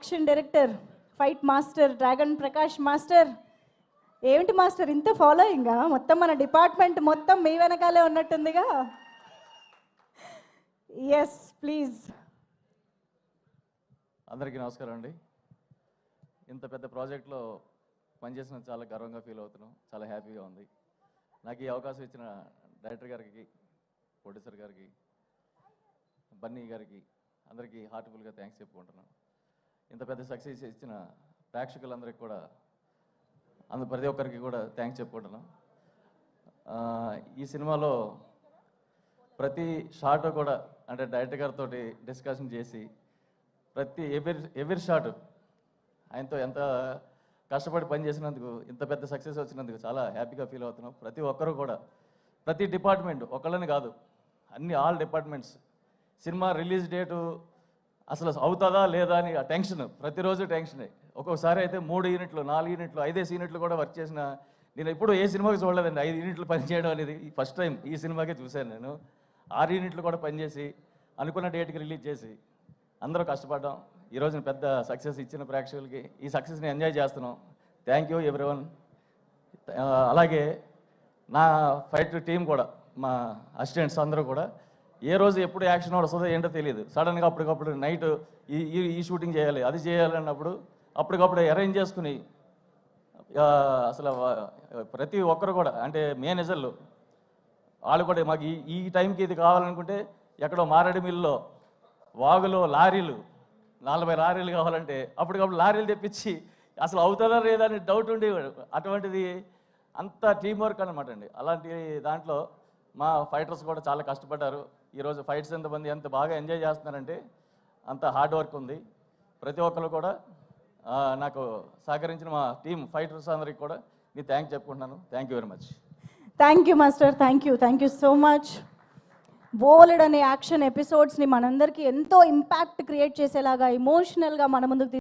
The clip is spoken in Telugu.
Action director, fight master, dragon Prakash master. ఏమిటి మాస్టర్ ఇంత ఫాలోయింగా? మొత్తం మన డిపార్ట్మెంట్ మొత్తం మీ వెనకాలే ఉన్నట్టుందిగా. Yes please. అందరికీ నమస్కారం అండి. ఇంత పెద్ద ప్రాజెక్ట్లో పనిచేసిన చాలా గర్వంగా ఫీల్ అవుతున్నాం, చాలా హ్యాపీగా ఉంది. నాకు ఈ అవకాశం ఇచ్చిన డైరెక్టర్ గారికి, ప్రొడ్యూసర్ గారికి, బన్నీ గారికి అందరికీ హార్ట్ఫుల్గా థ్యాంక్స్ చెప్పుకుంటున్నాను. ఇంత పెద్ద సక్సెస్ ఇచ్చిన ప్రేక్షకులందరికీ కూడా ప్రతి ఒక్కరికి కూడా థ్యాంక్స్ చెప్పుకుంటున్నాం. ఈ సినిమాలో ప్రతి షాట్ కూడా అంటే డైరెక్టర్ గారితో డిస్కషన్ చేసి ప్రతి ఎవ్రీ షాట్ ఆయనతో ఎంత కష్టపడి పనిచేసినందుకు, ఇంత పెద్ద సక్సెస్ వచ్చినందుకు చాలా హ్యాపీగా ఫీల్ అవుతున్నాం. ప్రతి ఒక్కరు కూడా, ప్రతి డిపార్ట్మెంట్ ఒకళ్ళని కాదు, all departments cinema release date అసలు అవుతుందా లేదా అని ఆ టెన్షన్, ప్రతిరోజు టెన్షనే. ఒక్కొక్కసారి అయితే 3 యూనిట్లు, 4 యూనిట్లు, 5 యూనిట్లు కూడా వర్క్ చేసిన నేను ఎప్పుడు ఏ సినిమాకి చూడలేదండి. 5 యూనిట్లు పనిచేయడం అనేది ఫస్ట్ టైం ఈ సినిమాకే చూశాను నేను. 6 యూనిట్లు కూడా పనిచేసి అనుకున్న డేట్కి రిలీజ్ చేసి అందరూ కష్టపడ్డాం. ఈరోజు పెద్ద సక్సెస్ ఇచ్చిన ప్రేక్షకులకి ఈ సక్సెస్ని ఎంజాయ్ చేస్తున్నాం. Thank you everyone. అలాగే నా ఫైట్ టీం కూడా, మా అసిస్టెంట్స్ అందరూ కూడా ఏ రోజు ఎప్పుడు యాక్షన్ వస్తుందో ఏంటో తెలియదు. సడన్గా అప్పటికప్పుడు నైట్ ఈ షూటింగ్ చేయాలి, అది చేయాలి అన్నప్పుడు అప్పటికప్పుడు అరేంజ్ చేసుకుని అసలు ప్రతి ఒక్కరు కూడా అంటే మేనేజర్లు వాళ్ళు కూడా మాకు ఈ టైంకి ఇది కావాలనుకుంటే ఎక్కడో మారేడుమిల్లిలో వాగులో లారీలు 40 లారీలు కావాలంటే అప్పటికప్పుడు లారీలు తెప్పించి అసలు అవుతుందా లేదా అని డౌట్ ఉండేవాడు. అటువంటిది అంత టీం వర్క్ అనమాట అండి. అలాంటి దాంట్లో మా ఫైటర్స్ కూడా చాలా కష్టపడ్డారు. ఈరోజు ఫైట్స్ ఎంతమంది ఎంత బాగా ఎంజాయ్ చేస్తున్నారంటే అంత హార్డ్ వర్క్ ఉంది. ప్రతి ఒక్కరు కూడా నాకు సహకరించిన మా టీం ఫైటర్స్ అందరికి కూడా నేను థ్యాంక్స్ చెప్పుకుంటున్నాను. Thank you very much. Thank you master, thank you so much. Bold అనే యాక్షన్ ఎపిసోడ్స్ని మనందరికీ ఎంతో ఇంపాక్ట్ క్రియేట్ చేసేలాగా ఎమోషనల్గా మన ముందుకు